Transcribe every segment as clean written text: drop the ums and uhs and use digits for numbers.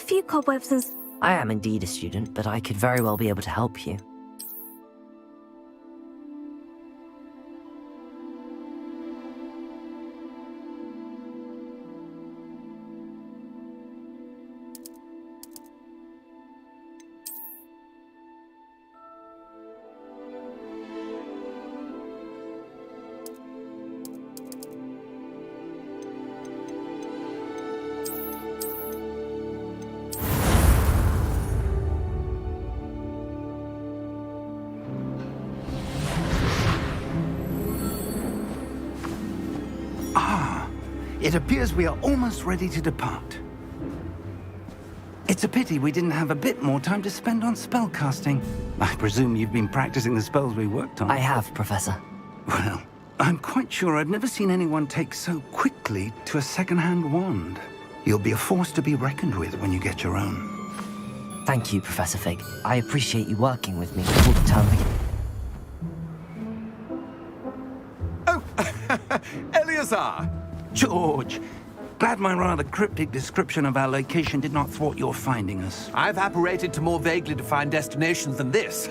few cobwebs and... I am indeed a student, but I could very well be able to help you. It appears we are almost ready to depart. It's a pity we didn't have a bit more time to spend on spellcasting. I presume you've been practicing the spells we worked on. I have, Professor. Well, I'm quite sure I've never seen anyone take so quickly to a second-hand wand. You'll be a force to be reckoned with when you get your own. Thank you, Professor Fig. I appreciate you working with me before the term begins. Oh, Eleazar! George, glad my rather cryptic description of our location did not thwart your finding us. I've apparated to more vaguely defined destinations than this.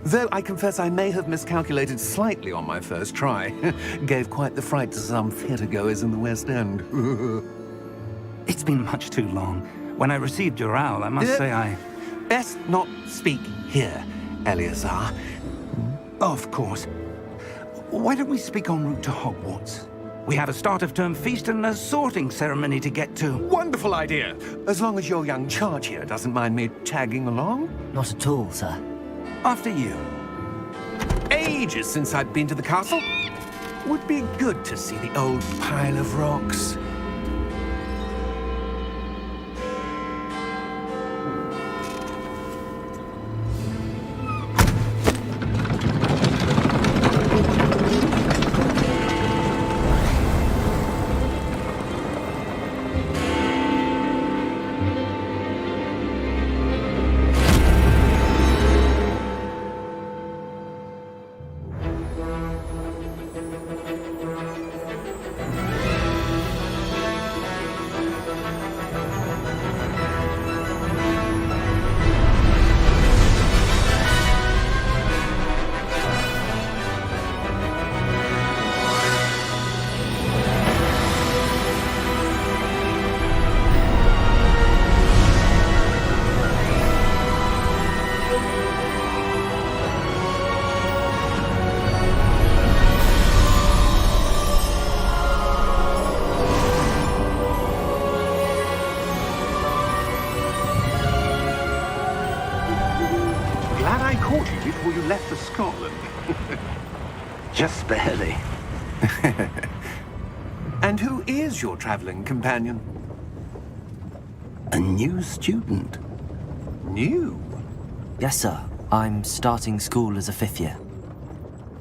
Though I confess I may have miscalculated slightly on my first try. Gave quite the fright to some theatre-goers in the West End. It's been much too long. When I received your owl, I must say I... Best not speak here, Eleazar. Of course. Why don't we speak en route to Hogwarts? We have a start-of-term feast and a sorting ceremony to get to. Wonderful idea! As long as your young charge here doesn't mind me tagging along. Not at all, sir. After you. Ages since I'd been to the castle. Would be good to see the old pile of rocks. Before you left for Scotland. Just barely. And who is your traveling companion? A new student. New? Yes, sir. I'm starting school as a 5th year.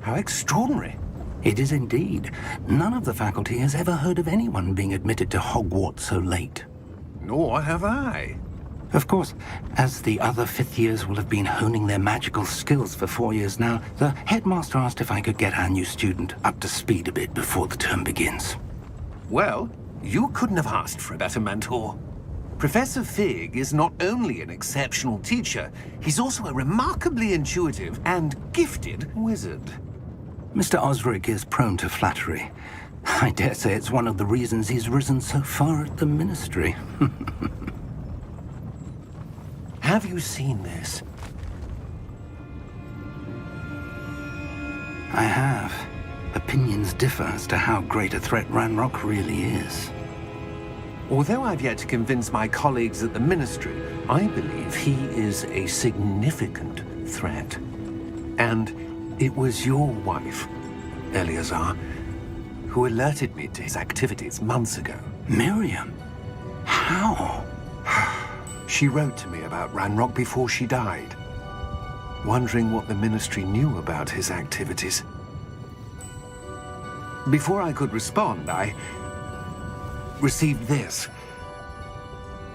How extraordinary. It is indeed. None of the faculty has ever heard of anyone being admitted to Hogwarts so late. Nor have I. Of course, as the other 5th years will have been honing their magical skills for 4 years now, the headmaster asked if I could get our new student up to speed a bit before the term begins. Well, you couldn't have asked for a better mentor. Professor Fig is not only an exceptional teacher, he's also a remarkably intuitive and gifted wizard. Mr. Osric is prone to flattery. I dare say it's one of the reasons he's risen so far at the Ministry. Have you seen this? I have. Opinions differ as to how great a threat Ranrock really is. Although I've yet to convince my colleagues at the Ministry, I believe he is a significant threat. And it was your wife, Eleazar, who alerted me to his activities months ago. Miriam? How? She wrote to me about Ranrock before she died, wondering what the Ministry knew about his activities. Before I could respond, I received this.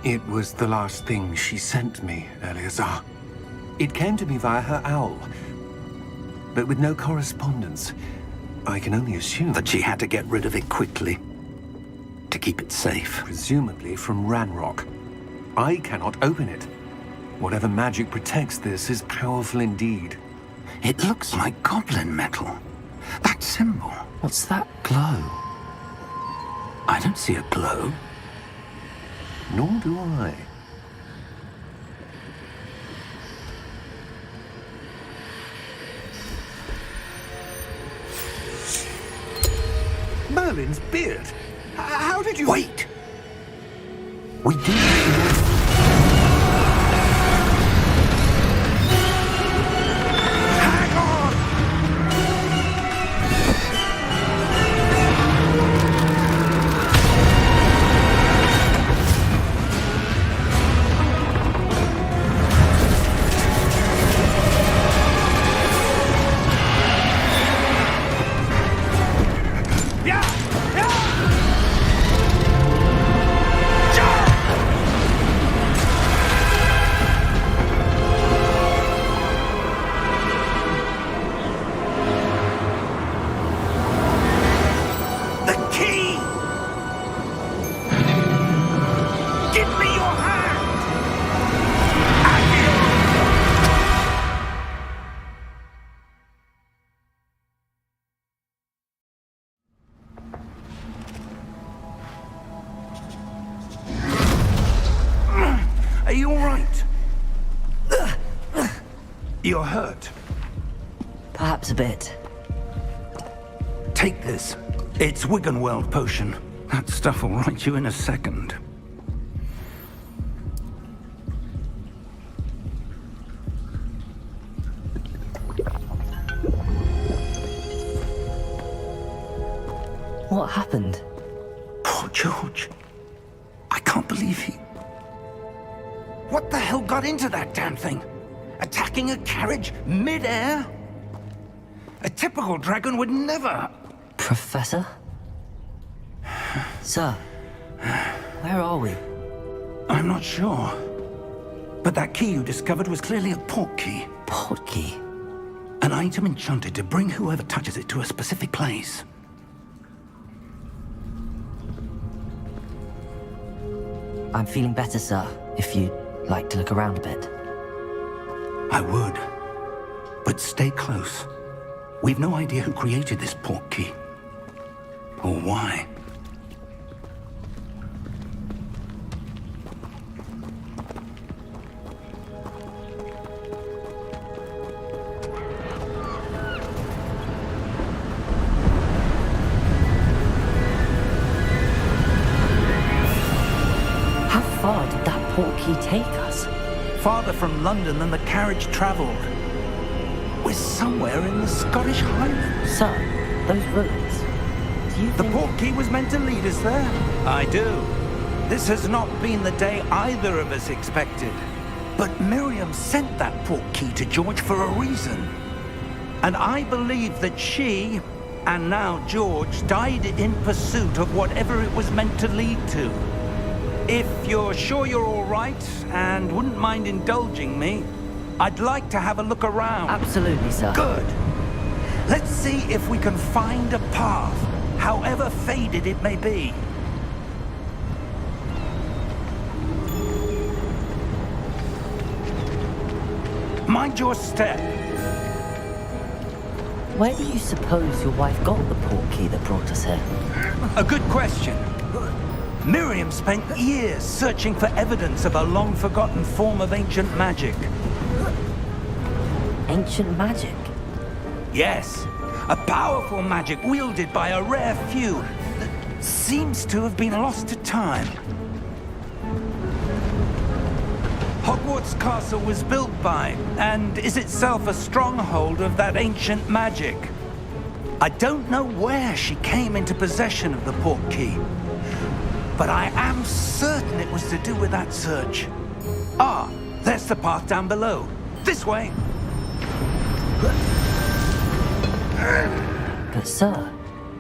It was the last thing she sent me, Eleazar. It came to me via her owl, but with no correspondence. I can only assume that she had to get rid of it quickly, to keep it safe. Presumably from Ranrock. I cannot open it. Whatever magic protects this is powerful indeed. It looks like goblin metal. That symbol. What's that? Glow. I don't see a glow. Nor do I. Merlin's beard. How did you... Wait! We do... Hang on! Are you all right? You're hurt. Perhaps a bit. Take this. It's Wiggenweld potion. That stuff will right you in a second. What happened? Poor George. I can't believe he... What the hell got into that damn thing? Attacking a carriage mid-air? A typical dragon would never... Professor? Sir, where are we? I'm not sure. But that key you discovered was clearly a port key. Port key? An item enchanted to bring whoever touches it to a specific place. I'm feeling better, sir, if you'd like to look around a bit. I would. But stay close. We've no idea who created this port key. Or why. How far did that port key take us? Farther from London than the carriage traveled. We're somewhere in the Scottish Highlands. Sir, those ruins. Do you The think... port key was meant to lead us there. I do. This has not been the day either of us expected. But Miriam sent that port key to George for a reason. And I believe that she, and now George, died in pursuit of whatever it was meant to lead to. If you're sure you're all right, and wouldn't mind indulging me, I'd like to have a look around. Absolutely, sir. Good. Let's see if we can find a path, however faded it may be. Mind your step. Where do you suppose your wife got the port key that brought us here? A good question. Miriam spent years searching for evidence of a long-forgotten form of ancient magic. Ancient magic? Yes, a powerful magic wielded by a rare few that seems to have been lost to time. Hogwarts Castle was built by, and is itself a stronghold of that ancient magic. I don't know where she came into possession of the port key, but I am certain it was to do with that search. Ah, there's the path down below. This way. But sir,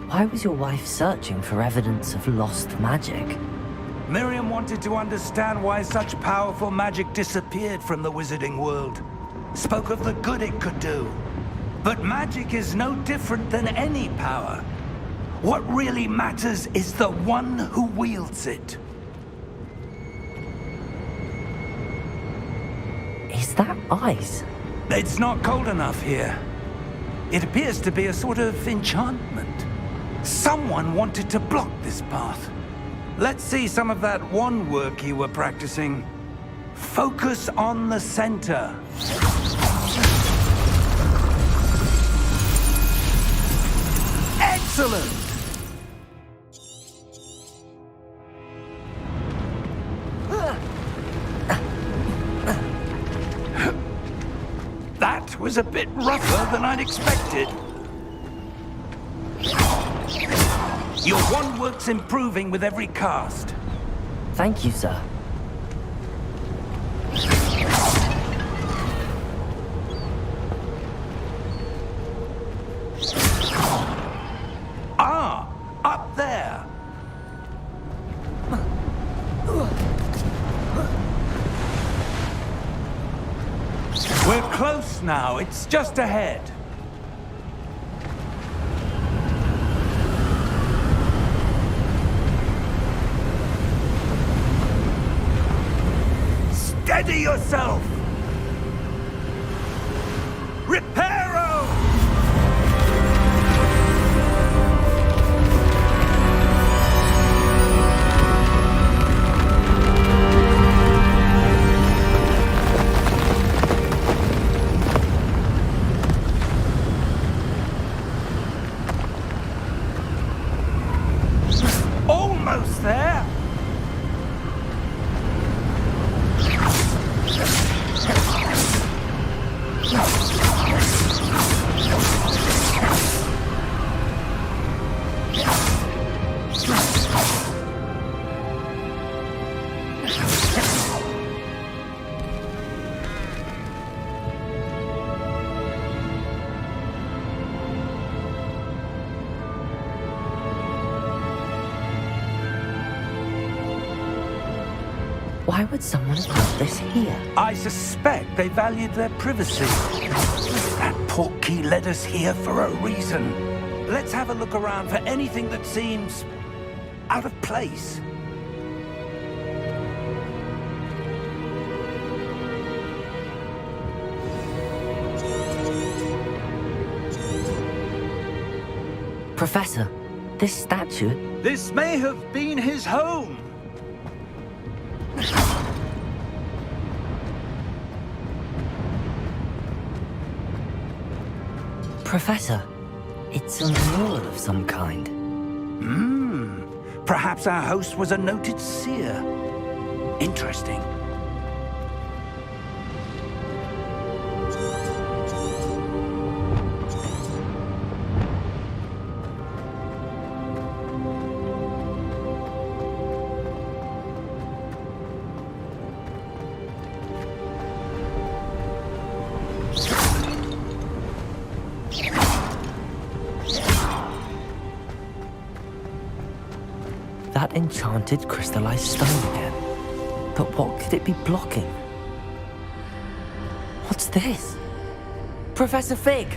why was your wife searching for evidence of lost magic? Miriam wanted to understand why such powerful magic disappeared from the wizarding world. Spoke of the good it could do. But magic is no different than any power. What really matters is the one who wields it. that ice? It's not cold enough here. It appears to be a sort of enchantment. Someone wanted to block this path. Let's see some of that wand work you were practicing. Focus on the center. Excellent! That was a bit rougher than I'd expected. Your wand work's improving with every cast. Thank you, sir. Ah, up there. We're close now. It's just ahead. Steady yourself! Reparo! Almost there! Why would someone have put this here? I suspect they valued their privacy. That portkey led us here for a reason. Let's have a look around for anything that seems out of place. Professor, this statue... This may have been his home. Professor, it's a mural of some kind. Perhaps our host was a noted seer. Interesting. That enchanted crystallized stone again. But what could it be blocking? What's this? Professor Fig!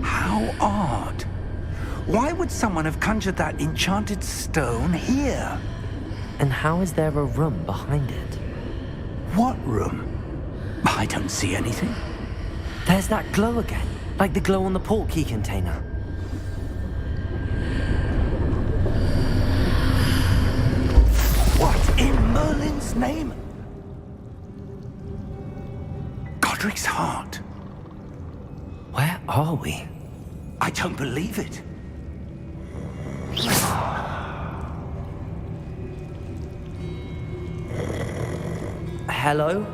How odd. Why would someone have conjured that enchanted stone here? And how is there a room behind it? What room? I don't see anything. There's that glow again, like the glow on the portkey container. What in Merlin's name? Godric's heart. Where are we? I don't believe it. Hello?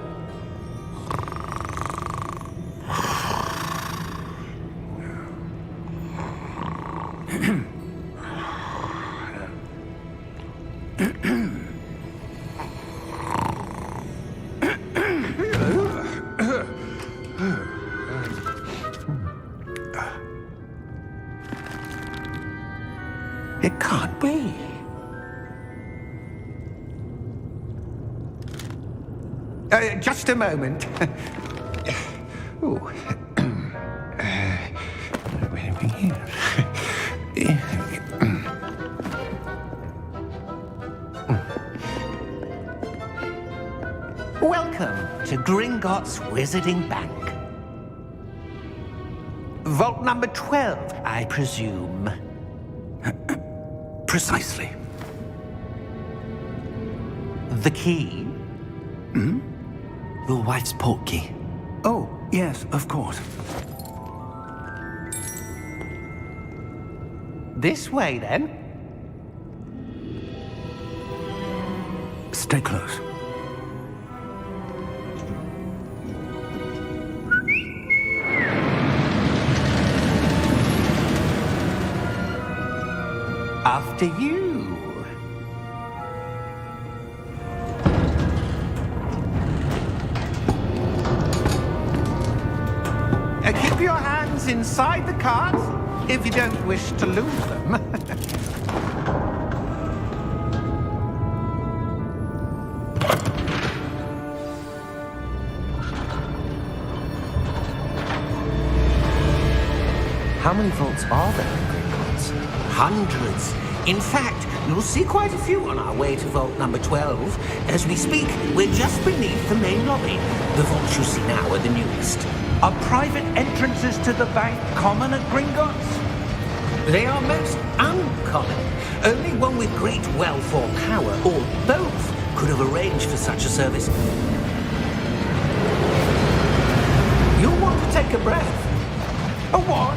It can't be. Just a moment. Ooh. Welcome to Gringotts Wizarding Bank. Vault number 12, I presume. Precisely. The key? Your wife's portkey. Oh, yes, of course. This way, then. Stay close. After you. Keep your hands inside the cart if you don't wish to lose them. How many vaults are there in Gringotts? Hundreds. In fact, you'll see quite a few on our way to vault number 12. As we speak, we're just beneath the main lobby. The vaults you see now are the newest. Are private entrances to the bank common at Gringotts? They are most uncommon. Only one with great wealth or power, or both, could have arranged for such a service. You'll want to take a breath. A what?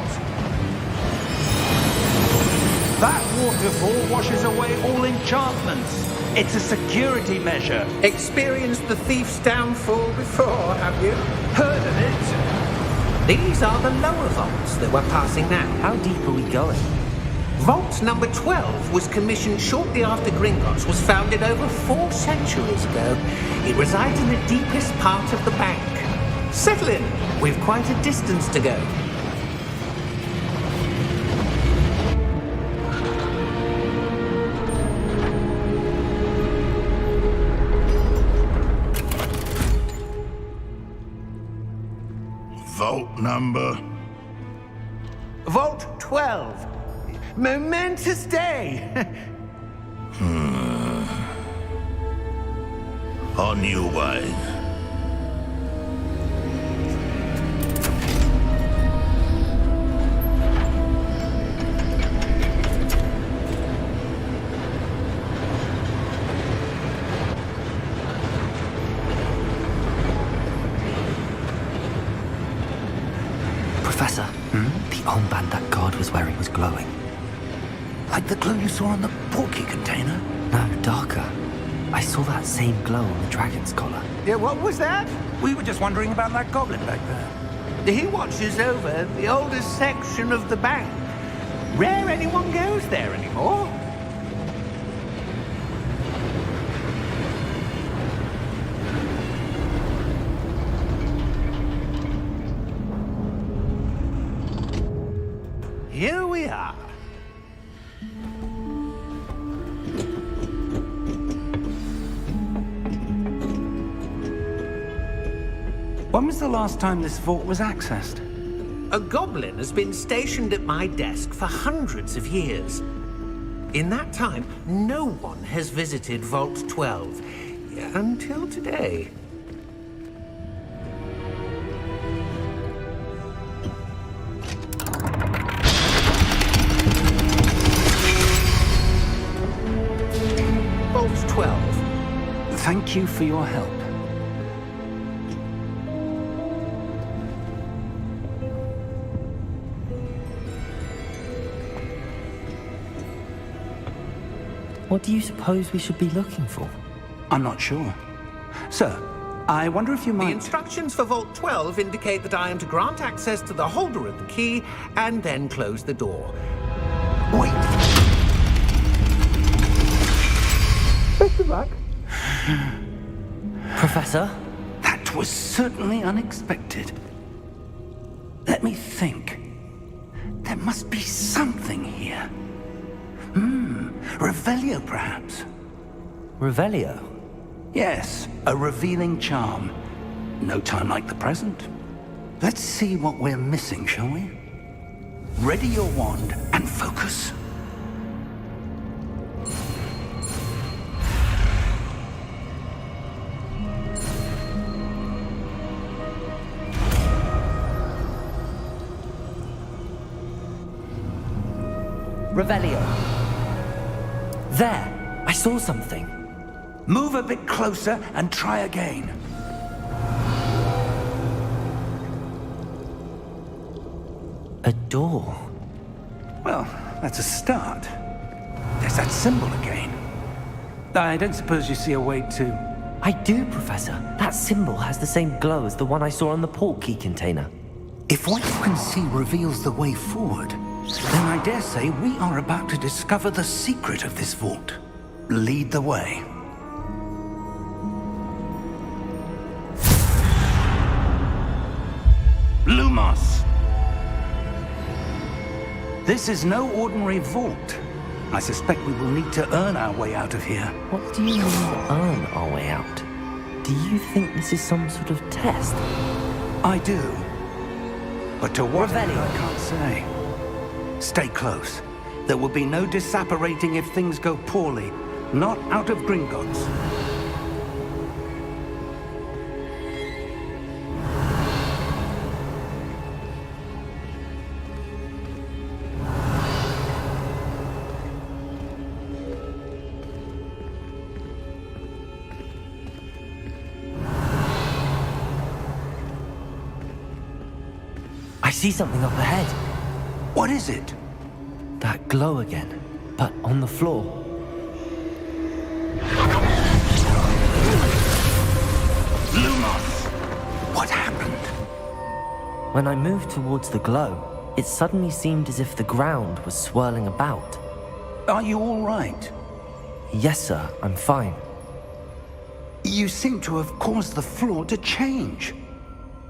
That waterfall washes away all enchantments. It's a security measure. Experienced the thief's downfall before, have you? Heard of it? These are the lower vaults that we're passing now. How deep are we going? Vault number 12 was commissioned shortly after Gringotts was founded over 4 centuries ago. It resides in the deepest part of the bank. Settle in. We've quite a distance to go. Vault number? Vault 12. Momentous day. On your way. Professor, the armband that guard was wearing was glowing. Like the glow you saw on the portkey container? No, darker. I saw that same glow on the dragon's collar. Yeah, what was that? We were just wondering about that goblin back there. He watches over the oldest section of the bank. Rare anyone goes there anymore. Here we are. When was the last time this vault was accessed? A goblin has been stationed at my desk for hundreds of years. In that time, no one has visited Vault 12 until today. Vault 12. Thank you for your help. What do you suppose we should be looking for? I'm not sure. Sir, I wonder if you The might... instructions for Vault 12 indicate that I am to grant access to the holder of the key and then close the door. Wait. Best of luck. Professor? That was certainly unexpected. Let me think. There must be something here. Revelio, perhaps? Revelio? Yes, a revealing charm. No time like the present. Let's see what we're missing, shall we? Ready your wand and focus. Revelio. There! I saw something. Move a bit closer and try again. A door. Well, that's a start. There's that symbol again. I don't suppose you see a way to... I do, Professor. That symbol has the same glow as the one I saw on the port key container. If what you can see reveals the way forward, then I dare say we are about to discover the secret of this vault. Lead the way. Lumos! This is no ordinary vault. I suspect we will need to earn our way out of here. What do you mean, earn our way out? Do you think this is some sort of test? I do. But to what end, Revelio. I can't say. Stay close. There will be no disapparating if things go poorly. Not out of Gringotts. I see something up ahead. What is it? That glow again, but on the floor. Lumos! What happened? When I moved towards the glow, it suddenly seemed as if the ground was swirling about. Are you all right? Yes, sir, I'm fine. You seem to have caused the floor to change.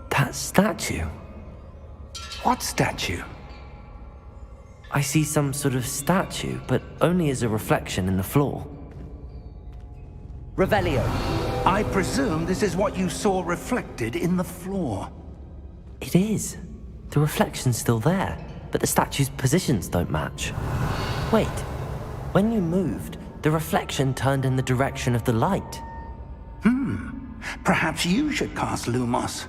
That statue. What statue? I see some sort of statue, but only as a reflection in the floor. Revelio. I presume this is what you saw reflected in the floor. It is. The reflection's still there, but the statue's positions don't match. Wait. When you moved, the reflection turned in the direction of the light. Perhaps you should cast Lumos.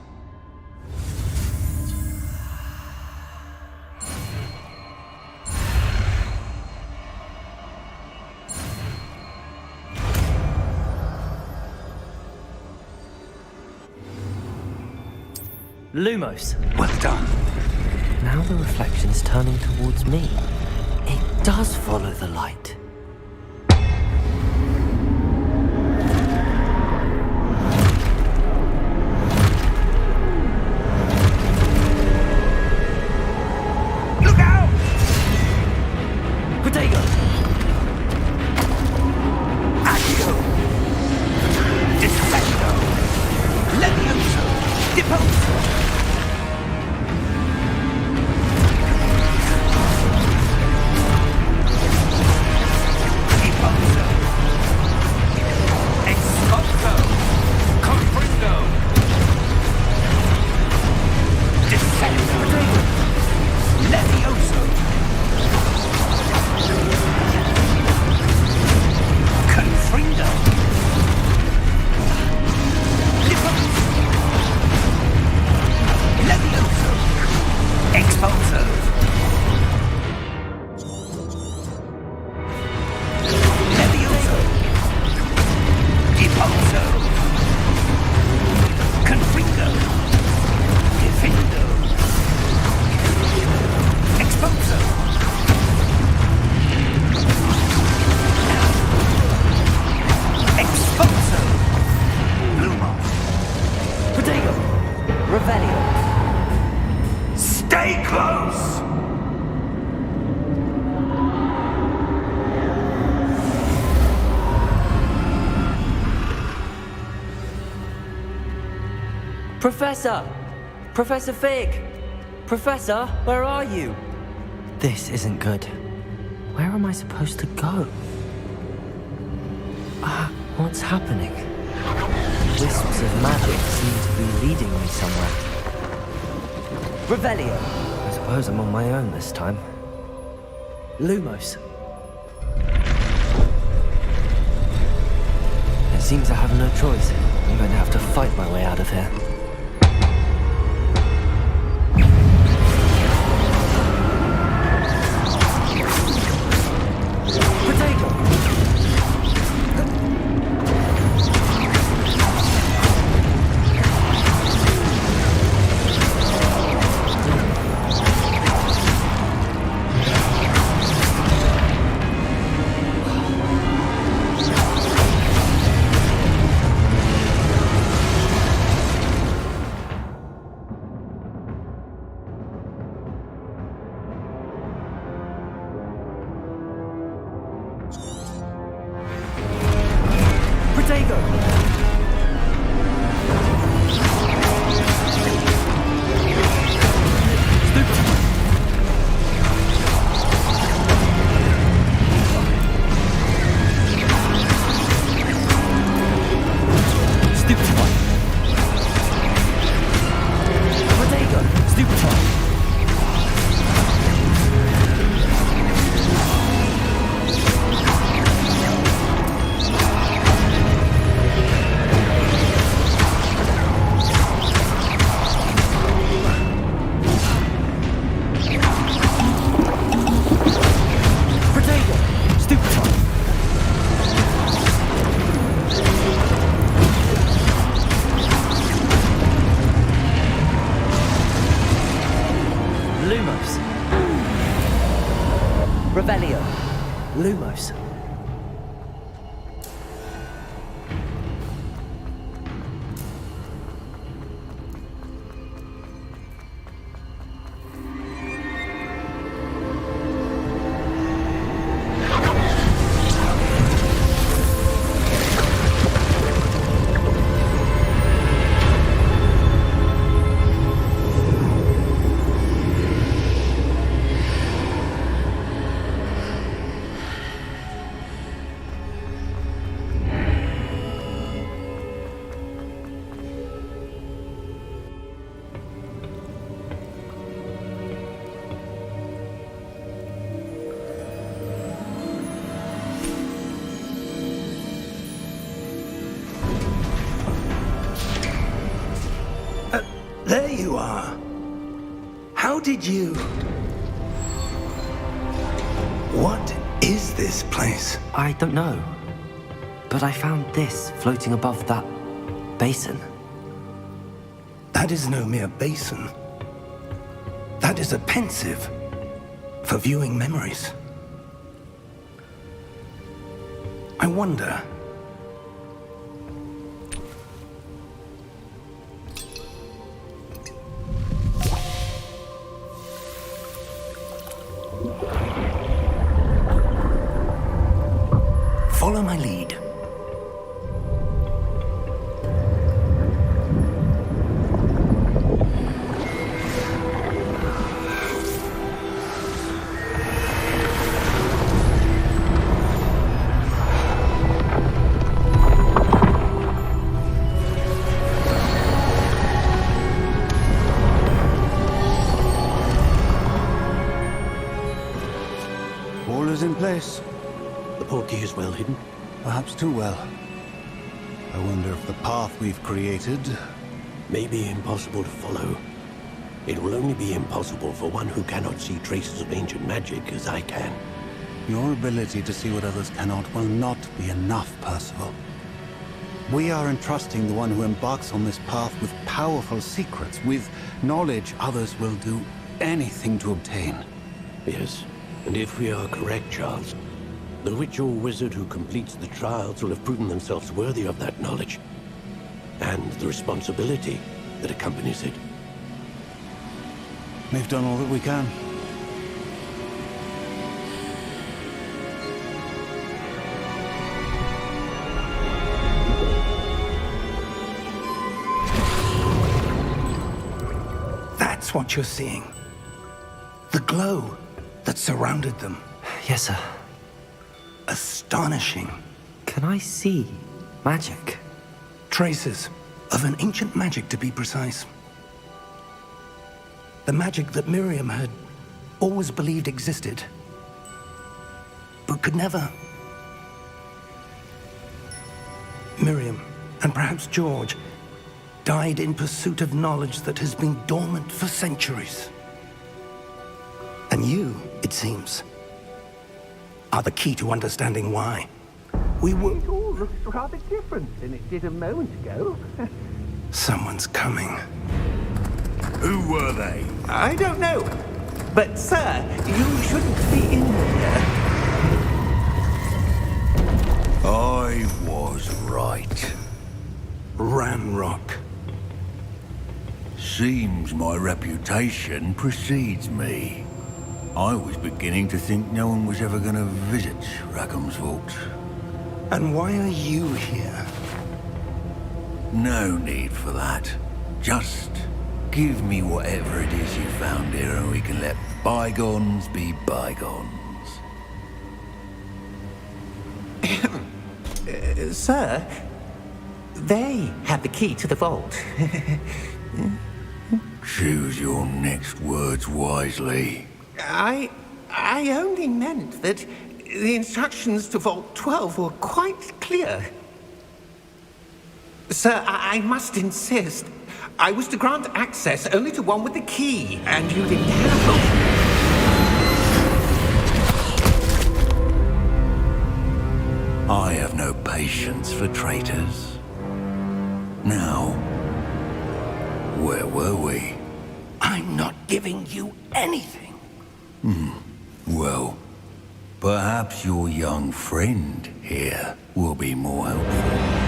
Lumos. Well done. Now the reflection's turning towards me. It does follow the light. Look out! Protego! Accio! Disfecto! Levioso! Deposo! Stay close! Professor! Professor Fig! Professor, where are you? This isn't good. Where am I supposed to go? What's happening? Wisps of magic seem to be leading me somewhere. Revelio! As suppose I'm on my own this time. Lumos. It seems I have no choice. I'm going to have to fight my way out of here. Revelio. Lumos. There you are. How did you... What is this place? I don't know. But I found this floating above that basin. That is no mere basin. That is a pensive for viewing memories. I wonder... Follow my lead. All is in place. The portkey is well hidden. Perhaps too well. I wonder if the path we've created... May be impossible to follow. It will only be impossible for one who cannot see traces of ancient magic as I can. Your ability to see what others cannot will not be enough, Percival. We are entrusting the one who embarks on this path with powerful secrets, with knowledge others will do anything to obtain. Yes, and if we are correct, Charles, the witch or wizard who completes the trials will have proven themselves worthy of that knowledge, and the responsibility that accompanies it. We've done all that we can. That's what you're seeing. The glow that surrounded them. Yes, sir. Astonishing. Can I see magic? Traces of an ancient magic, to be precise. The magic that Miriam had always believed existed, but could never. Miriam, and perhaps George, died in pursuit of knowledge that has been dormant for centuries. And you, it seems, are the key to understanding why. We were... It all looks rather different than it did a moment ago. Someone's coming. Who were they? I don't know. But, sir, you shouldn't be in here. I was right. Ramrock. Seems my reputation precedes me. I was beginning to think no one was ever going to visit Rackham's vault. And why are you here? No need for that. Just give me whatever it is you found here and we can let bygones be bygones. Sir, they have the key to the vault. Choose your next words wisely. I only meant that the instructions to Vault 12 were quite clear. Sir, I must insist. I was to grant access only to one with the key, and you didn't have I have no patience for traitors. Now, where were we? I'm not giving you anything. Well, perhaps your young friend here will be more helpful.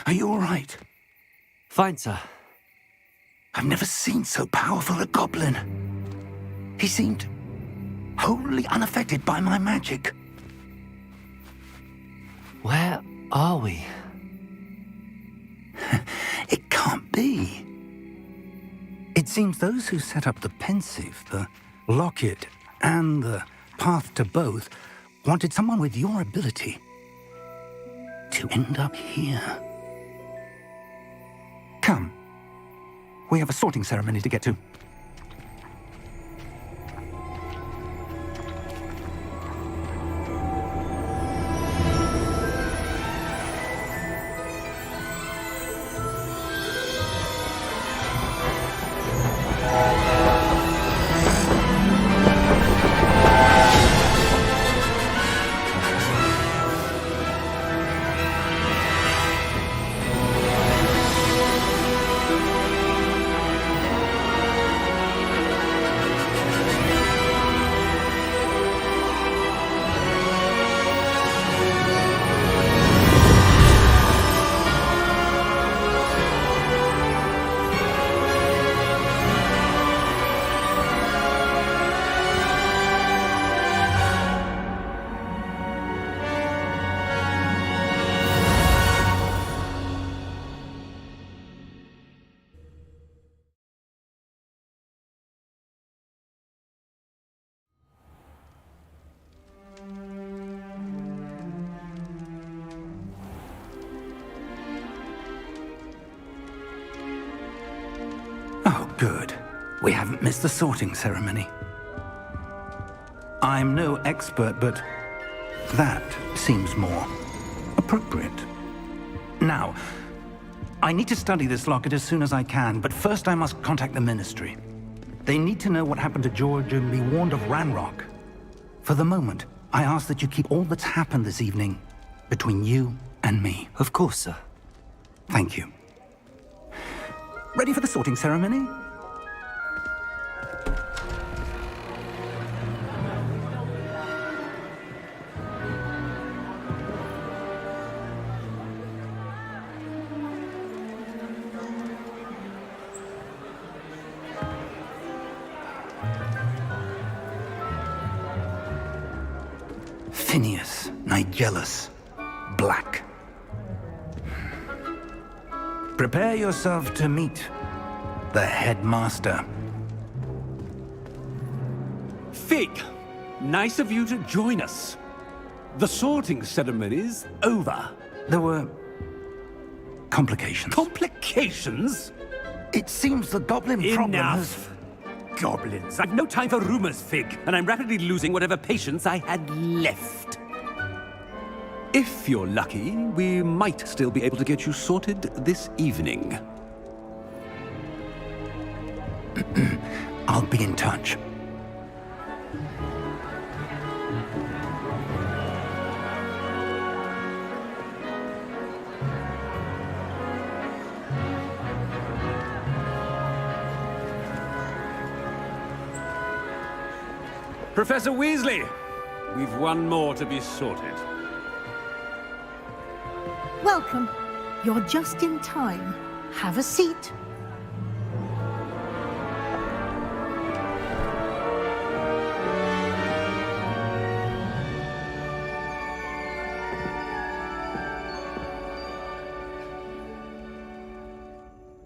Are you all right? Fine, sir. I've never seen so powerful a goblin. He seemed wholly unaffected by my magic. Where are we? It can't be. It seems those who set up the pensive, the locket, and the path to both wanted someone with your ability to end up here. Come. We have a sorting ceremony to get to. Oh, good. We haven't missed the sorting ceremony. I'm no expert, but That seems more appropriate. Now, I need to study this locket as soon as I can, but first I must contact the Ministry. They need to know what happened to George and be warned of Ranrock. For the moment, I ask that you keep all that's happened this evening between you and me. Of course, sir. Thank you. Ready for the sorting ceremony? Phineas, Nigellus, Black. Prepare yourself to meet the headmaster. Fig, nice of you to join us. The sorting ceremony's over. There were complications. Complications? It seems the goblin problem has... Enough! Goblins. I've no time for rumors, Fig, and I'm rapidly losing whatever patience I had left. If you're lucky, we might still be able to get you sorted this evening. I'll be in touch. Professor Weasley, we've one more to be sorted. Welcome. You're just in time. Have a seat.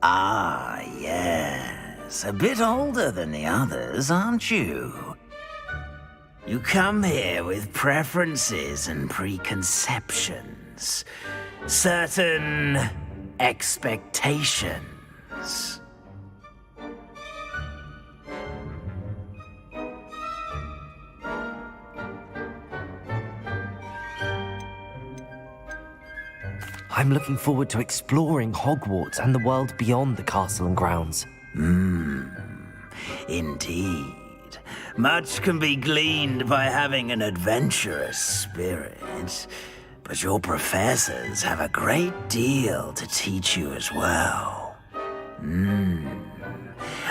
Ah, yes. A bit older than the others, aren't you? You come here with preferences and preconceptions. Certain expectations. I'm looking forward to exploring Hogwarts and the world beyond the castle and grounds. Indeed. Much can be gleaned by having an adventurous spirit, but your professors have a great deal to teach you as well.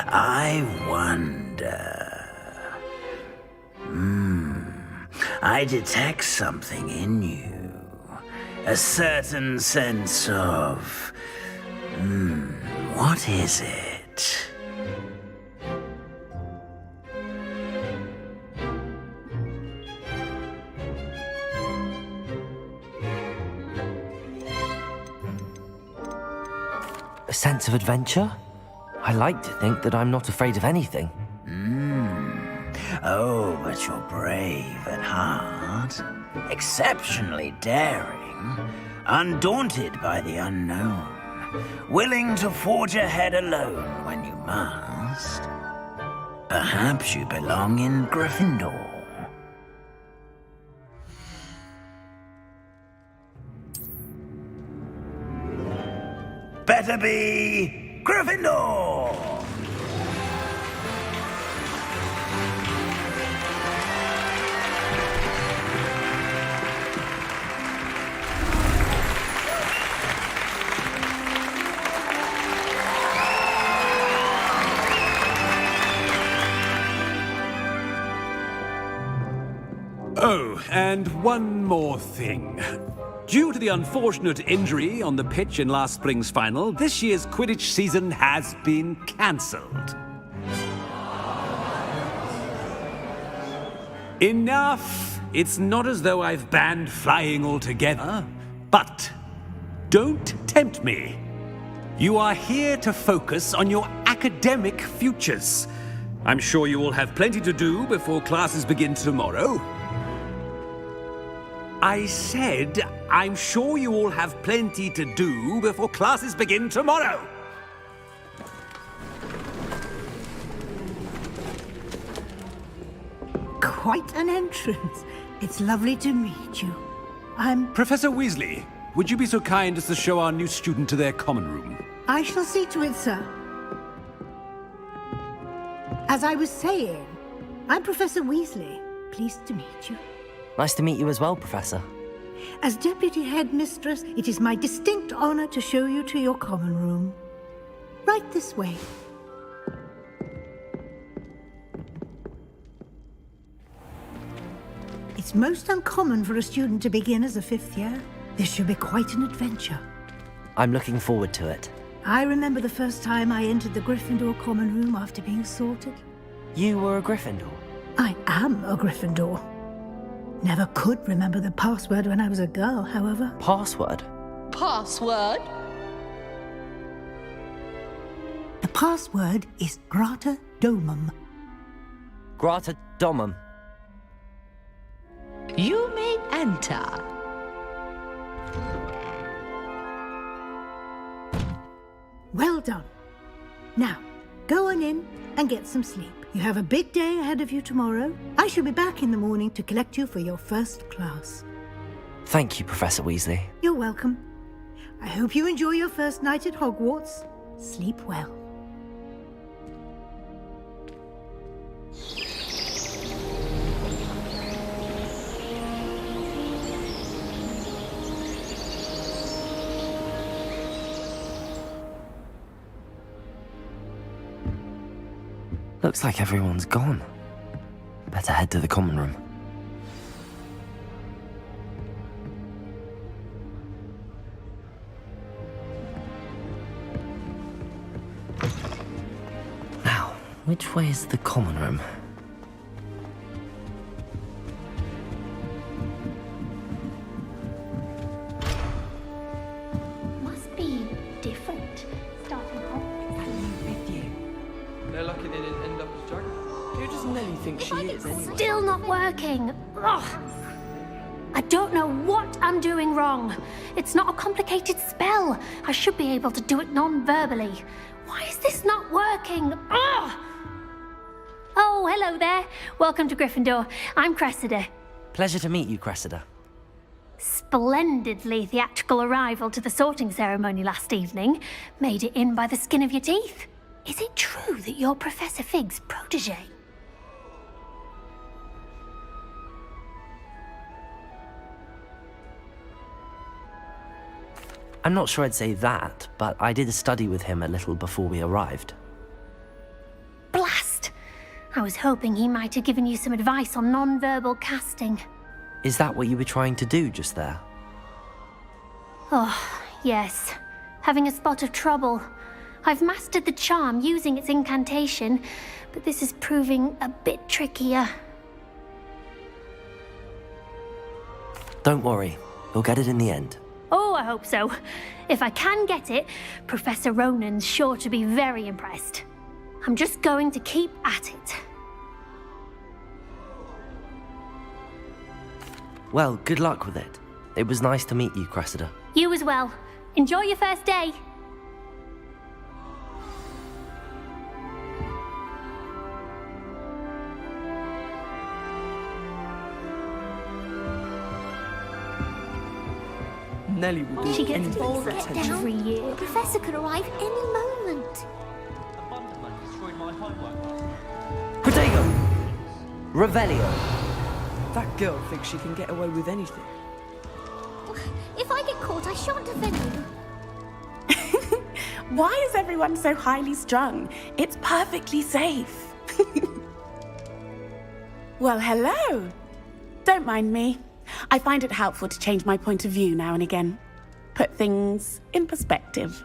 I wonder... I detect something in you. A certain sense of... what is it? A sense of adventure? I like to think that I'm not afraid of anything. Oh, but you're brave at heart. Exceptionally daring. Undaunted by the unknown. Willing to forge ahead alone when you must. Perhaps you belong in Gryffindor. Better be Gryffindor! Oh, and one more thing. Due to the unfortunate injury on the pitch in last spring's final, this year's Quidditch season has been cancelled. Enough! It's not as though I've banned flying altogether, but don't tempt me. You are here to focus on your academic futures. I'm sure you will have plenty to do before classes begin tomorrow. I said, I'm sure you all have plenty to do before classes begin tomorrow. Quite an entrance. It's lovely to meet you. I'm... Professor Weasley, would you be so kind as to show our new student to their common room? I shall see to it, sir. As I was saying, I'm Professor Weasley. Pleased to meet you. Nice to meet you as well, Professor. As Deputy Headmistress, it is my distinct honor to show you to your common room. Right this way. It's most uncommon for a student to begin as a 5th year. This should be quite an adventure. I'm looking forward to it. I remember the first time I entered the Gryffindor common room after being sorted. You were a Gryffindor? I am a Gryffindor. Never could remember the password when I was a girl, however. Password? Password? The password is Grata Domum. Grata Domum. You may enter. Well done. Now, go on in and get some sleep. You have a big day ahead of you tomorrow. I shall be back in the morning to collect you for your first class. Thank you, Professor Weasley. You're welcome. I hope you enjoy your first night at Hogwarts. Sleep well. Looks like everyone's gone. Better head to the common room. Now, which way is the common room? Must be different. Starting off. With you. They're lucky they didn't end up as dragons. Who does Nelly think she is anyway? Still not working. Ugh. I don't know what I'm doing wrong. It's not a complicated spell. I should be able to do it non-verbally. Why is this not working? Ugh. Oh, hello there. Welcome to Gryffindor. I'm Cressida. Pleasure to meet you, Cressida. Splendidly theatrical arrival to the sorting ceremony last evening. Made it in by the skin of your teeth. Is it true that you're Professor Fig's protégé? I'm not sure I'd say that, but I did study with him a little before we arrived. Blast! I was hoping he might have given you some advice on non-verbal casting. Is that what you were trying to do just there? Oh, yes. Having a spot of trouble. I've mastered the charm using its incantation, but this is proving a bit trickier. Don't worry, you'll get it in the end. Oh, I hope so. If I can get it, Professor Ronan's sure to be very impressed. I'm just going to keep at it. Well, good luck with it. It was nice to meet you, Cressida. You as well. Enjoy your first day. Nelly will do She gets anything bored for attention. every year. The professor could arrive any moment. Protego! Revelio! That girl thinks she can get away with anything. If I get caught, I shan't offend you. Why is everyone so highly strung? It's perfectly safe. Well, hello. Don't mind me. I find it helpful to change my point of view now and again. Put things in perspective.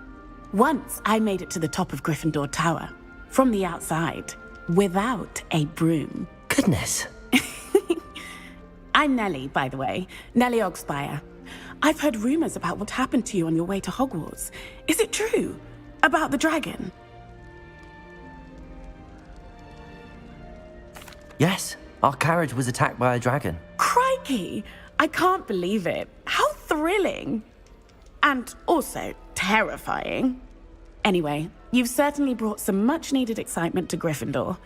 Once I made it to the top of Gryffindor Tower, from the outside, without a broom. Goodness. I'm Nellie, by the way. Nellie Ogspire. I've heard rumors about what happened to you on your way to Hogwarts. Is it true? About the dragon? Yes, our carriage was attacked by a dragon. Crikey! I can't believe it. How thrilling! And also terrifying. Anyway, you've certainly brought some much-needed excitement to Gryffindor.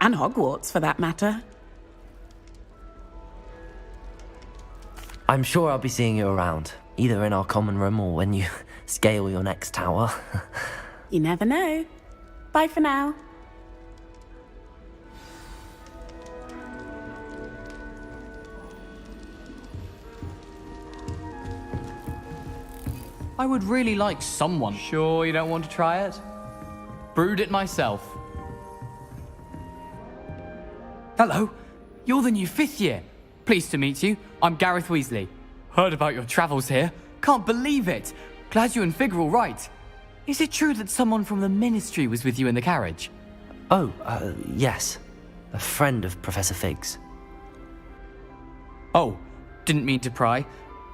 And Hogwarts, for that matter. I'm sure I'll be seeing you around, either in our common room or when you scale your next tower. You never know. Bye for now. I would really like someone. Sure you don't want to try it? Brewed it myself. Hello, you're the new 5th year. Pleased to meet you. I'm Gareth Weasley. Heard about your travels here. Can't believe it. Glad you and Fig are all right. Is it true that someone from the Ministry was with you in the carriage? Oh, yes. A friend of Professor Fig's. Oh, didn't mean to pry.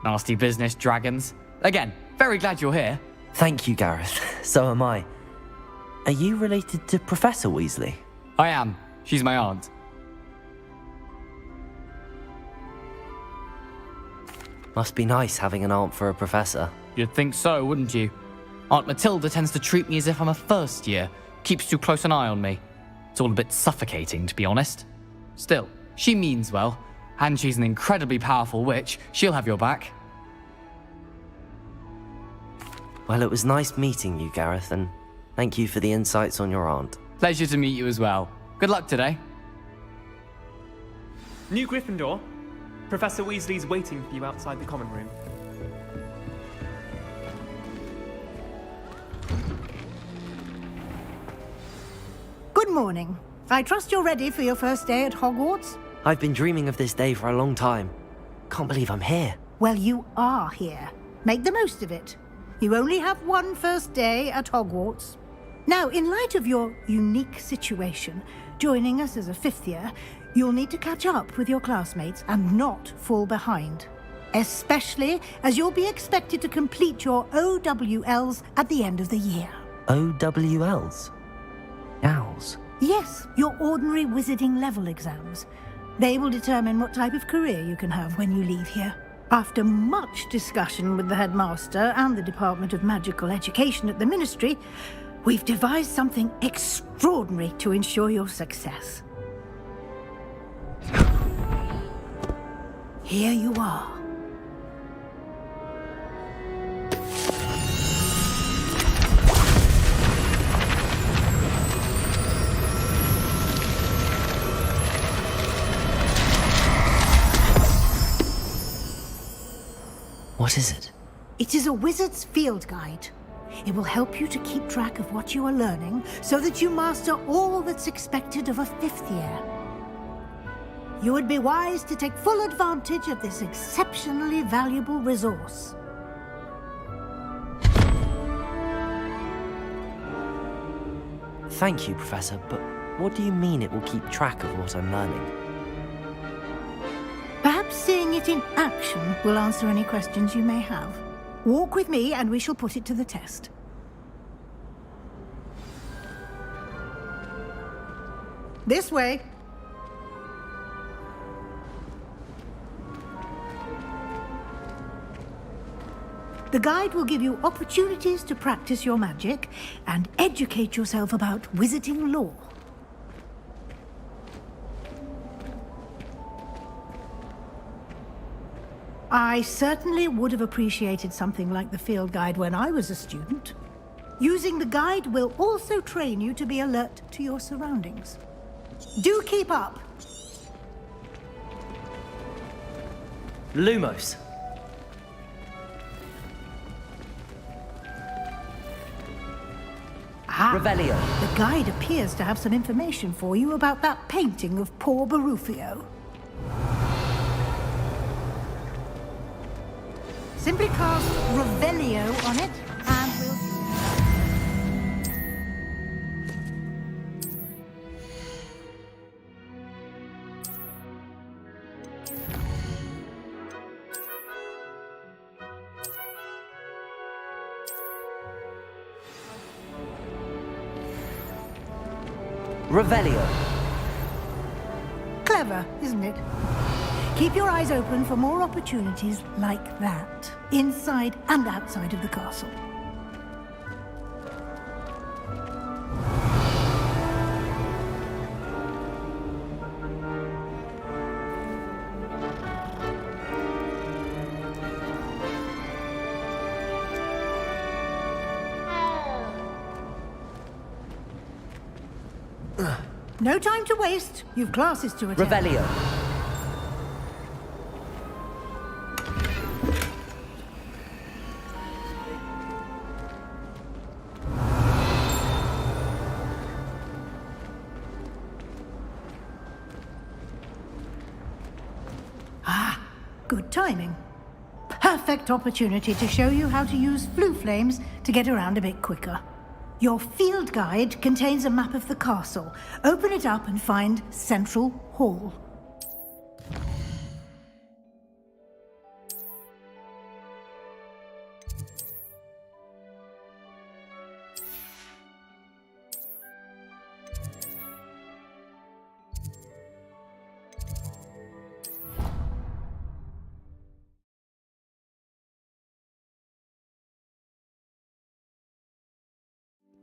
Nasty business, dragons. Again, very glad you're here. Thank you, Gareth. So am I. Are you related to Professor Weasley? I am. She's my aunt. Must be nice having an aunt for a professor. You'd think so, wouldn't you? Aunt Matilda tends to treat me as if I'm a first year. Keeps too close an eye on me. It's all a bit suffocating, to be honest. Still, she means well, and she's an incredibly powerful witch. She'll have your back. Well, it was nice meeting you, Gareth, and thank you for the insights on your aunt. Pleasure to meet you as well. Good luck today. New Gryffindor. Professor Weasley's waiting for you outside the common room. Good morning. I trust you're ready for your first day at Hogwarts? I've been dreaming of this day for a long time. Can't believe I'm here. Well, you are here. Make the most of it. You only have one first day at Hogwarts. Now, in light of your unique situation, joining us as a 5th year, you'll need to catch up with your classmates and not fall behind. Especially as you'll be expected to complete your OWLs at the end of the year. OWLs? Owls? Yes, your ordinary wizarding level exams. They will determine what type of career you can have when you leave here. After much discussion with the headmaster and the Department of Magical Education at the Ministry, we've devised something extraordinary to ensure your success. Here you are. What is it? It is a wizard's field guide. It will help you to keep track of what you are learning so that you master all that's expected of a 5th year. You would be wise to take full advantage of this exceptionally valuable resource. Thank you, Professor, but what do you mean it will keep track of what I'm learning? Perhaps seeing it in action will answer any questions you may have. Walk with me and we shall put it to the test. This way. The guide will give you opportunities to practice your magic and educate yourself about wizarding lore. I certainly would have appreciated something like the field guide when I was a student. Using the guide will also train you to be alert to your surroundings. Do keep up! Lumos. Revelio. The guide appears to have some information for you about that painting of poor Barufio. Simply cast Revelio on it, and we'll... Revelio. Clever, isn't it? Keep your eyes open for more opportunities like that, inside and outside of the castle. No time to waste. You've classes to attend. Revelio. Good timing. Perfect opportunity to show you how to use flue flames to get around a bit quicker. Your field guide contains a map of the castle. Open it up and find Central Hall.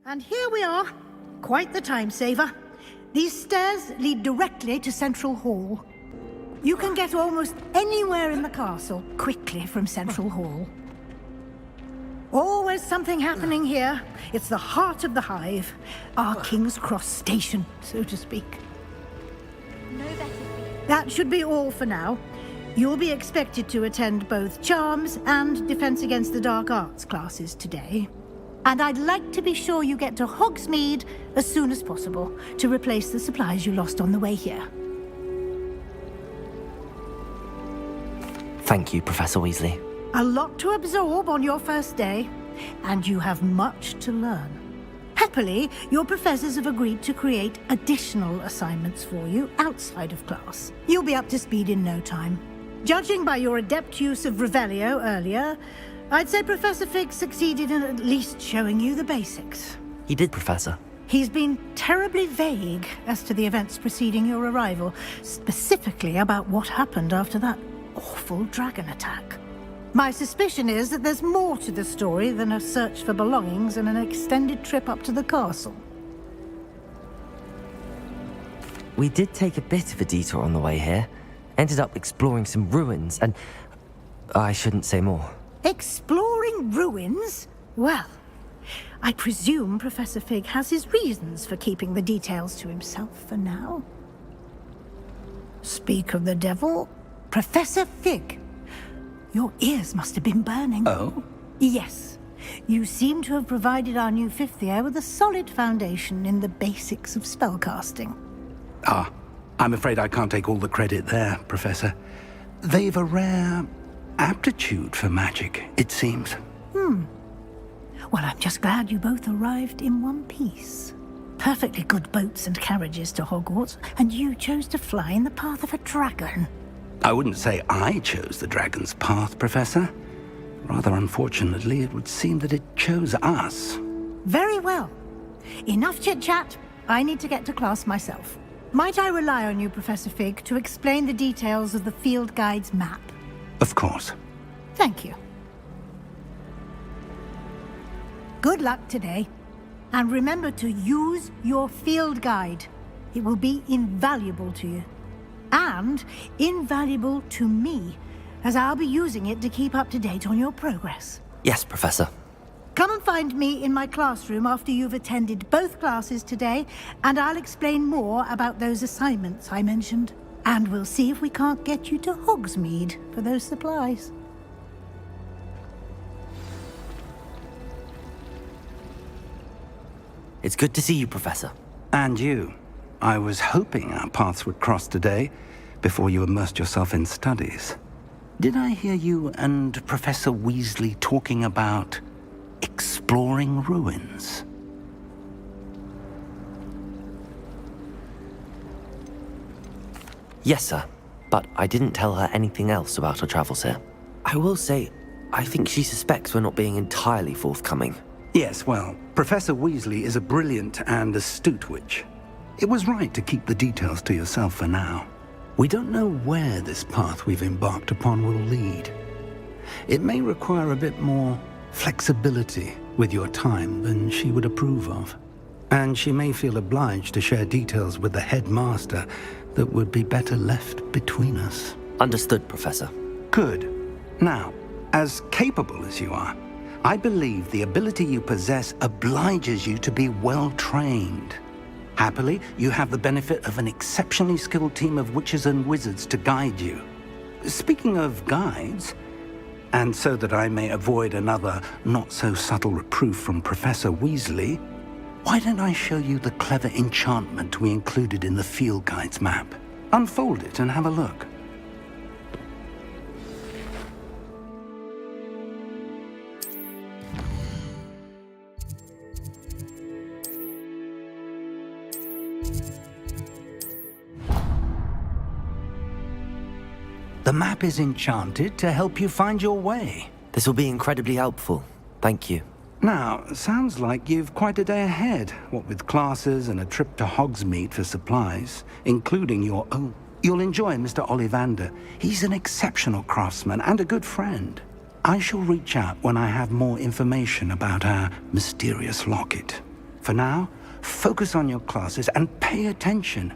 And here we are. Quite the time saver. These stairs lead directly to Central Hall. You can get almost anywhere in the castle quickly from Central Hall. Always something happening here. It's the heart of the hive. Our King's Cross station, so to speak. No better. That should be all for now. You'll be expected to attend both Charms and Defense Against the Dark Arts classes today. And I'd like to be sure you get to Hogsmeade as soon as possible to replace the supplies you lost on the way here. Thank you, Professor Weasley. A lot to absorb on your first day, and you have much to learn. Happily, your professors have agreed to create additional assignments for you outside of class. You'll be up to speed in no time. Judging by your adept use of Revelio earlier, I'd say Professor Fig succeeded in at least showing you the basics. He did, Professor. He's been terribly vague as to the events preceding your arrival, specifically about what happened after that awful dragon attack. My suspicion is that there's more to the story than a search for belongings and an extended trip up to the castle. We did take a bit of a detour on the way here. Ended up exploring some ruins, and I shouldn't say more. Exploring ruins? Well, I presume Professor Fig has his reasons for keeping the details to himself for now. Speak of the devil, Professor Fig. Your ears must have been burning. Oh? Yes. You seem to have provided our new fifth year with a solid foundation in the basics of spellcasting. Ah, I'm afraid I can't take all the credit there, Professor. They've a rare aptitude for magic, it seems. Well, I'm just glad you both arrived in one piece. Perfectly good boats and carriages to Hogwarts, and you chose to fly in the path of a dragon. I wouldn't say I chose the dragon's path, Professor. Rather unfortunately, it would seem that it chose us. Very well. Enough chit-chat. I need to get to class myself. Might I rely on you, Professor Fig, to explain the details of the field guide's map? Of course. Thank you. Good luck today. And remember to use your field guide. It will be invaluable to you. And invaluable to me, as I'll be using it to keep up to date on your progress. Yes, Professor. Come and find me in my classroom after you've attended both classes today, and I'll explain more about those assignments I mentioned. And we'll see if we can't get you to Hogsmeade for those supplies. It's good to see you, Professor. And you. I was hoping our paths would cross today, before you immersed yourself in studies. Did I hear you and Professor Weasley talking about exploring ruins? Yes, sir. But I didn't tell her anything else about her travels here. I will say, I think she suspects we're not being entirely forthcoming. Yes, well, Professor Weasley is a brilliant and astute witch. It was right to keep the details to yourself for now. We don't know where this path we've embarked upon will lead. It may require a bit more flexibility with your time than she would approve of. And she may feel obliged to share details with the headmaster that would be better left between us. Understood, Professor. Good. Now, as capable as you are, I believe the ability you possess obliges you to be well trained. Happily, you have the benefit of an exceptionally skilled team of witches and wizards to guide you. Speaking of guides, and so that I may avoid another not-so-subtle reproof from Professor Weasley, why don't I show you the clever enchantment we included in the field guide's map? Unfold it and have a look. The map is enchanted to help you find your way. This will be incredibly helpful. Thank you. Now, sounds like you've quite a day ahead, what with classes and a trip to Hogsmeade for supplies, including your own. You'll enjoy Mr. Ollivander. He's an exceptional craftsman and a good friend. I shall reach out when I have more information about our mysterious locket. For now, focus on your classes and pay attention.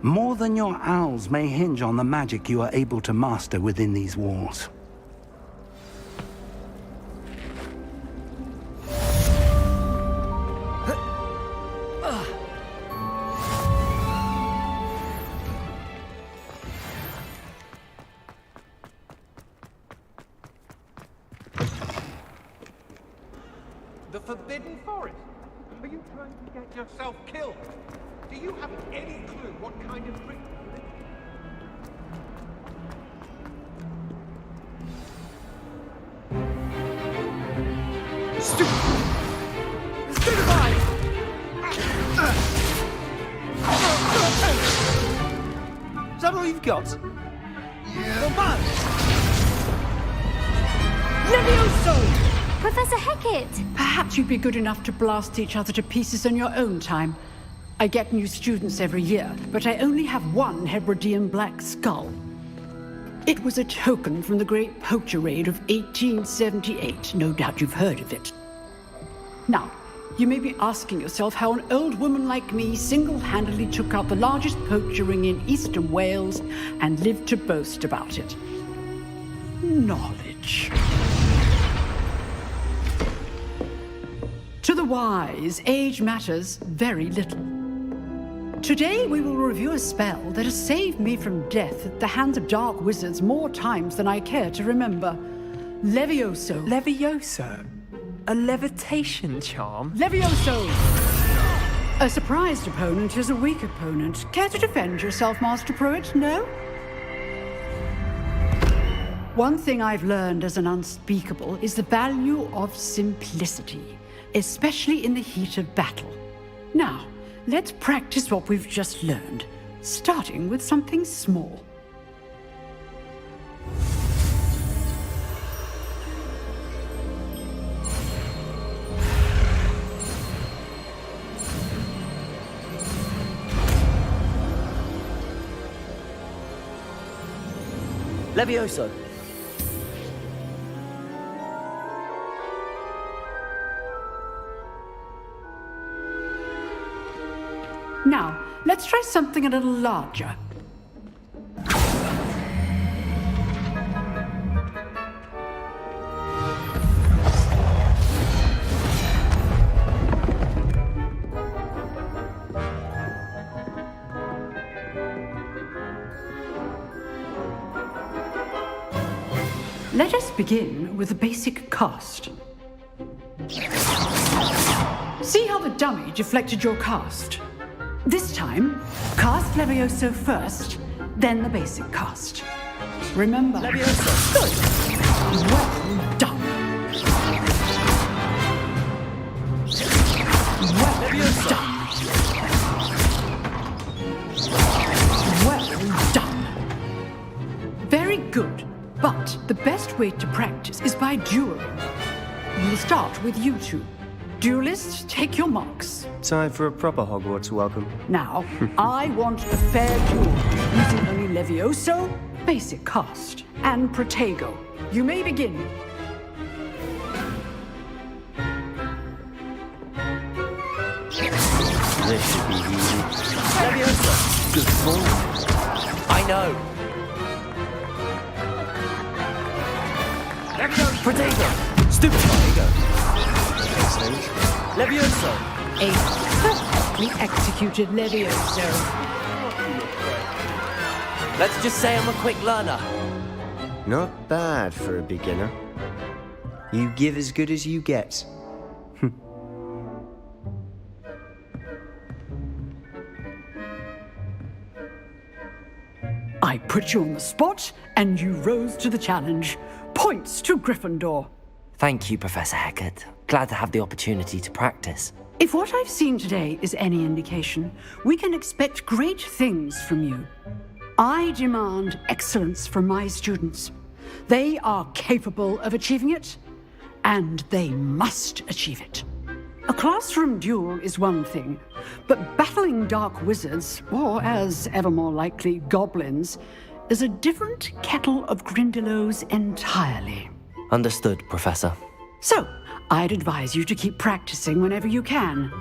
More than your owls may hinge on the magic you are able to master within these walls. The Forbidden Forest? Are you trying to get yourself killed? Do you have any clue what kind of creature it is? Stupefy! Is that all you've got? Yeah. Come on! Levioso! Professor Hecat! Perhaps you'd be good enough to blast each other to pieces on your own time. I get new students every year, but I only have one Hebridean black skull. It was a token from the Great Poacher Raid of 1878. No doubt you've heard of it. Now, you may be asking yourself how an old woman like me single-handedly took out the largest poacher ring in eastern Wales and lived to boast about it. Knowledge. To the wise, age matters very little. Today we will review a spell that has saved me from death at the hands of dark wizards more times than I care to remember. Levioso. Levioso? A levitation charm? Levioso! A surprised opponent is a weak opponent. Care to defend yourself, Master Pruitt? No? One thing I've learned as an unspeakable is the value of simplicity, especially in the heat of battle. Now, let's practice what we've just learned, starting with something small. Levioso. Now, let's try something a little larger. Let us begin with the basic cast. See how the dummy deflected your cast? This time, cast Levioso first, then the basic cast. Remember... Levioso! Good! Well done! Well Levioso. done! Well done! Very good. But the best way to practice is by dueling. We'll start with you two. Duelists, take your marks. Time for a proper Hogwarts welcome. Now, I want a fair duel, using only Levioso, basic cast, and Protego. You may begin. This should be easy. Levioso! Good ball. I know. Protego! Stupid Protego! Levioso! 8. perfectly executed Levioso. Let's just say I'm a quick learner. Not bad for a beginner. You give as good as you get. I put you on the spot, and you rose to the challenge. Points to Gryffindor. Thank you, Professor Hecat. Glad to have the opportunity to practice. If what I've seen today is any indication, we can expect great things from you. I demand excellence from my students. They are capable of achieving it, and they must achieve it. A classroom duel is one thing, but battling dark wizards, or as ever more likely, goblins, is a different kettle of Grindylows entirely. Understood, Professor. So, I'd advise you to keep practicing whenever you can.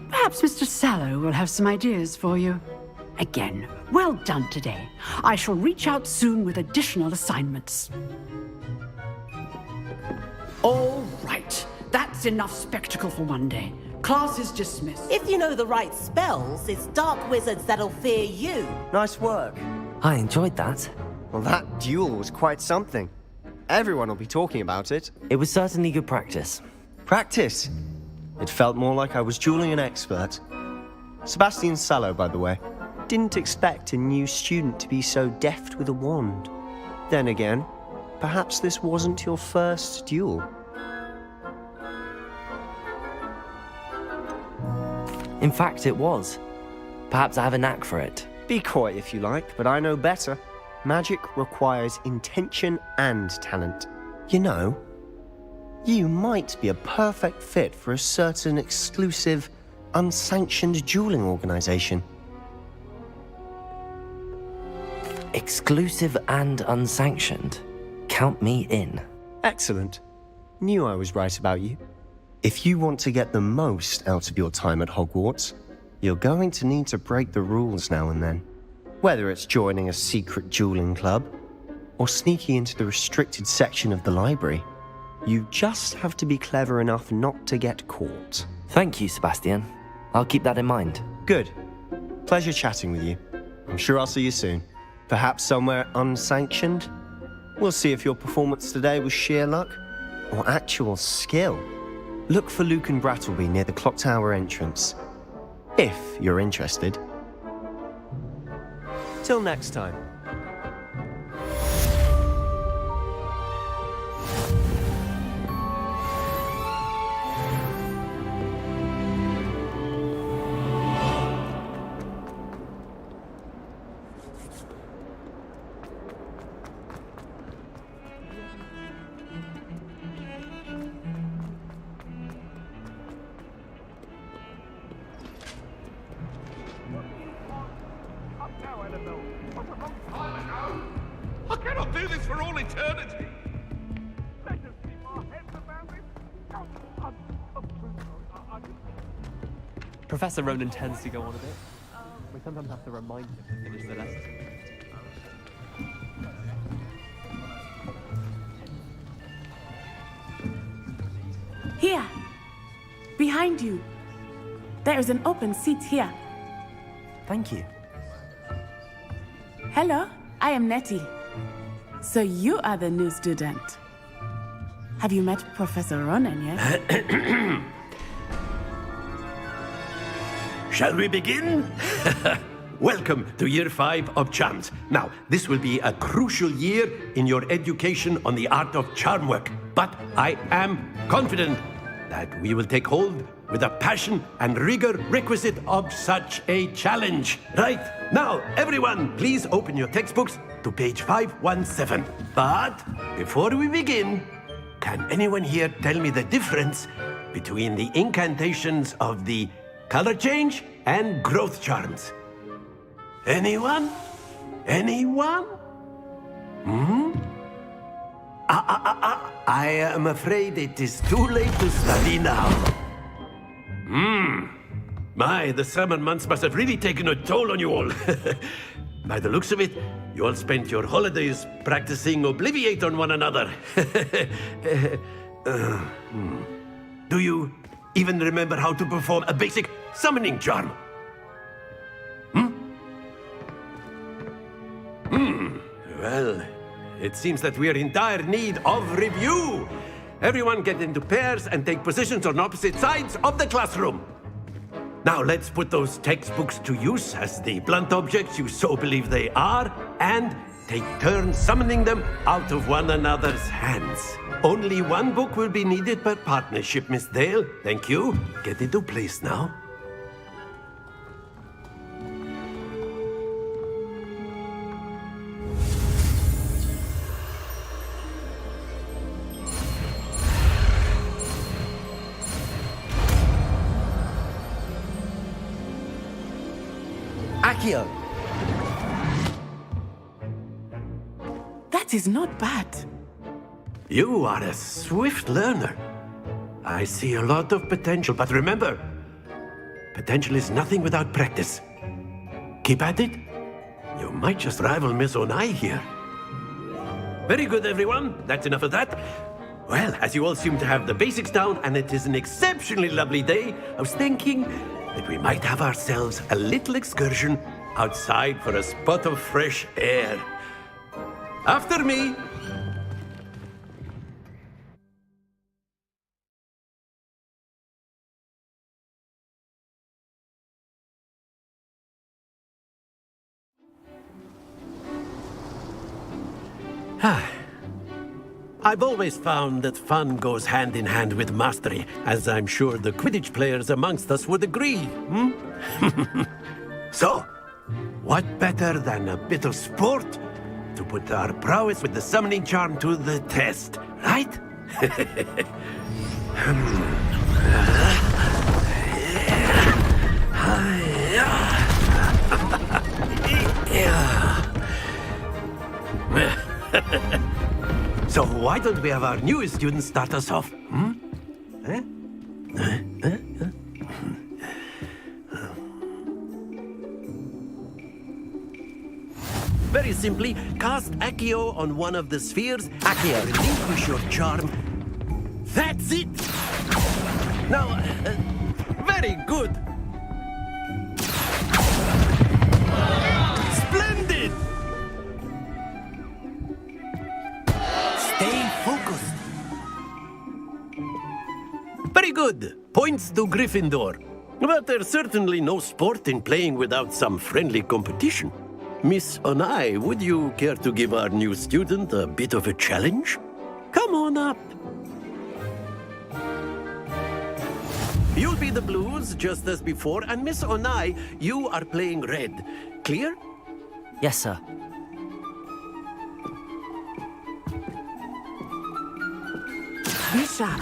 Perhaps Mr. Sallow will have some ideas for you. Again, well done today. I shall reach out soon with additional assignments. All right. That's enough spectacle for one day. Class is dismissed. If you know the right spells, it's dark wizards that'll fear you. Nice work. I enjoyed that. Well, that duel was quite something. Everyone will be talking about it. It was certainly good practice. Practice? It felt more like I was dueling an expert. Sebastian Sallow, by the way. Didn't expect a new student to be so deft with a wand. Then again, perhaps this wasn't your first duel. In fact, it was. Perhaps I have a knack for it. Be coy if you like, but I know better. Magic requires intention and talent. You know, you might be a perfect fit for a certain exclusive, unsanctioned dueling organization. Exclusive and unsanctioned? Count me in. Excellent. Knew I was right about you. If you want to get the most out of your time at Hogwarts, you're going to need to break the rules now and then. Whether it's joining a secret dueling club, or sneaking into the restricted section of the library, you just have to be clever enough not to get caught. Thank you, Sebastian. I'll keep that in mind. Good. Pleasure chatting with you. I'm sure I'll see you soon. Perhaps somewhere unsanctioned? We'll see if your performance today was sheer luck, or actual skill. Look for Luke and Brattleby near the Clock Tower entrance, if you're interested. Till next time. I cannot do this for all eternity! Professor Ronan tends to go on a bit. We sometimes have to remind him to finish the lesson. Here. Behind you. There is an open seat here. Thank you. Hello, I am Nettie. So you are the new student. Have you met Professor Ronan yet? Shall we begin? Welcome to Year 5 of Charms. Now, this will be a crucial year in your education on the art of charm work. But I am confident that we will take hold with the passion and rigor requisite of such a challenge. Right, now, everyone, please open your textbooks to page 517. But before we begin, can anyone here tell me the difference between the incantations of the color change and growth charms? Anyone? Anyone? I am afraid it is too late to study now. My, the summer months must have really taken a toll on you all. By the looks of it, you all spent your holidays practicing Obliviate on one another. Do you even remember how to perform a basic summoning charm? Well, it seems that we are in dire need of review. Everyone get into pairs and take positions on opposite sides of the classroom. Now let's put those textbooks to use as the blunt objects you so believe they are, and take turns summoning them out of one another's hands. Only one book will be needed per partnership, Miss Dale. Thank you. Get into place now. Accio! That is not bad. You are a swift learner. I see a lot of potential, but remember, potential is nothing without practice. Keep at it. You might just rival Miss Onai here. Very good, everyone. That's enough of that. Well, as you all seem to have the basics down, and it is an exceptionally lovely day, I was thinking that we might have ourselves a little excursion outside for a spot of fresh air. After me! I've always found that fun goes hand in hand with mastery, as I'm sure the Quidditch players amongst us would agree, So, what better than a bit of sport to put our prowess with the summoning charm to the test, right? So why don't we have our newest student start us off? Very simply, cast Accio on one of the spheres. Accio. Relinquish your charm. That's it! Now, very good! Splendid! Stay focused. Very good. Points to Gryffindor. But there's certainly no sport in playing without some friendly competition. Miss Onai, would you care to give our new student a bit of a challenge? Come on up. You'll be the blues, just as before, and Miss Onai, you are playing red. Clear? Yes, sir. Be sharp.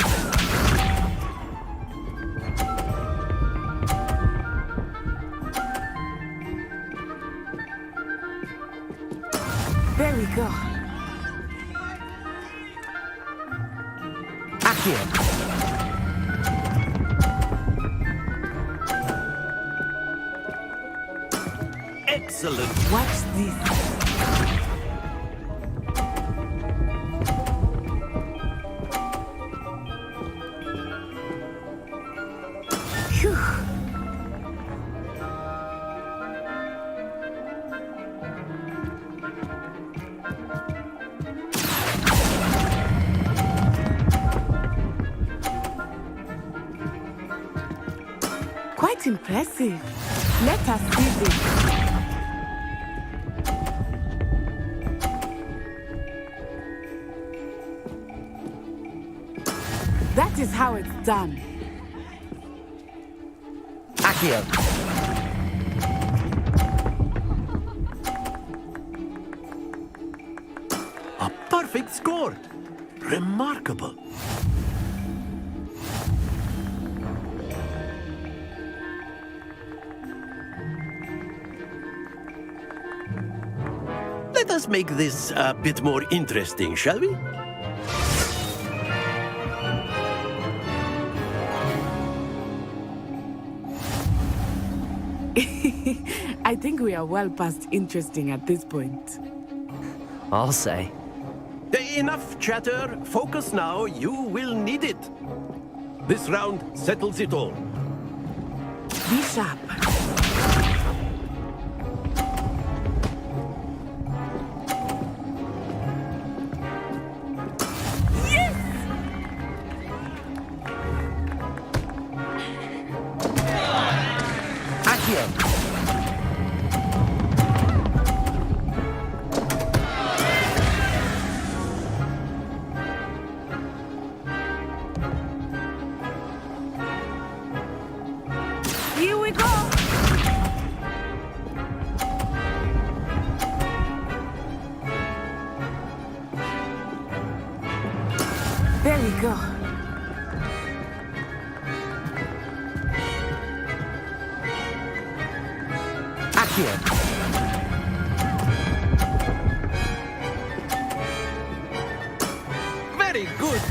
There we go. Accio. Excellent. Watch this. Phew. Quite impressive. Let us see this. That is how it's done. Accio. A perfect score. Remarkable. Let us make this a bit more interesting, shall we? I think we are well past interesting at this point. I'll say. Enough chatter. Focus now. You will need it. This round settles it all. Be sharp. Here we go! There we go. Accio. Very good.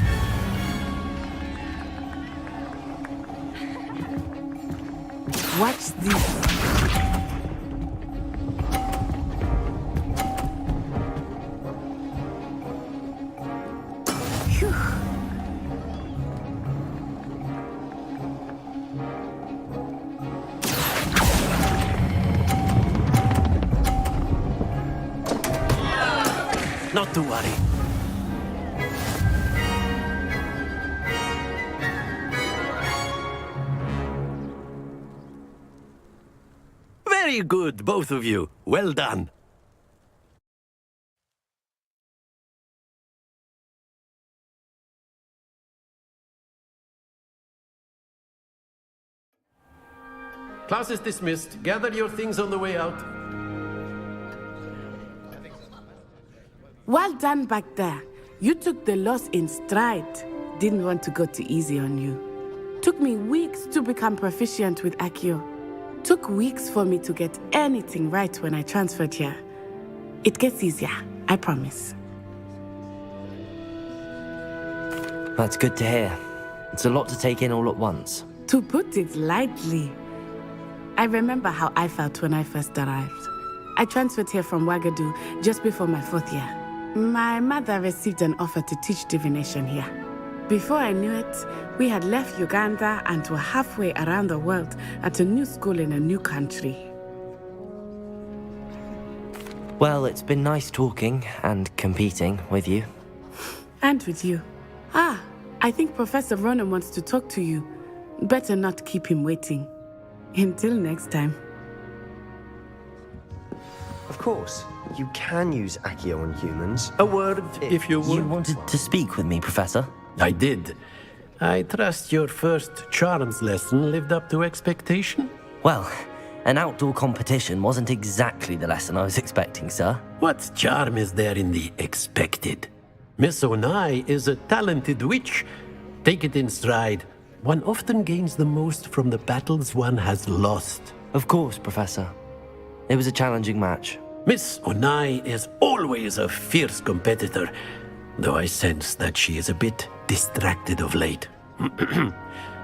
Watch this. Phew. Not to worry. Very good, both of you. Well done. Class is dismissed. Gather your things on the way out. Well done back there. You took the loss in stride. Didn't want to go too easy on you. Took me weeks to become proficient with Accio. Took weeks for me to get anything right when I transferred here. It gets easier, I promise. That's good to hear. It's a lot to take in all at once. To put it lightly, I remember how I felt when I first arrived. I transferred here from Ouagadougou just before my 4th year. My mother received an offer to teach divination here. Before I knew it, we had left Uganda and were halfway around the world at a new school in a new country. Well, it's been nice talking and competing with you. And with you. Ah, I think Professor Ronan wants to talk to you. Better not keep him waiting. Until next time. Of course, you can use Accio on humans. A word, if you would. You wanted to speak with me, Professor? I did. I trust your first charms lesson lived up to expectation? Well, an outdoor competition wasn't exactly the lesson I was expecting, sir. What charm is there in the expected? Miss Onai is a talented witch. Take it in stride. One often gains the most from the battles one has lost. Of course, Professor. It was a challenging match. Miss Onai is always a fierce competitor, though I sense that she is a bit distracted of late.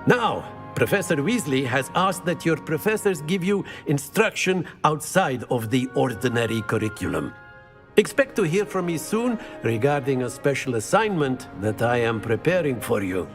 Now, Professor Weasley has asked that your professors give you instruction outside of the ordinary curriculum. Expect to hear from me soon regarding a special assignment that I am preparing for you.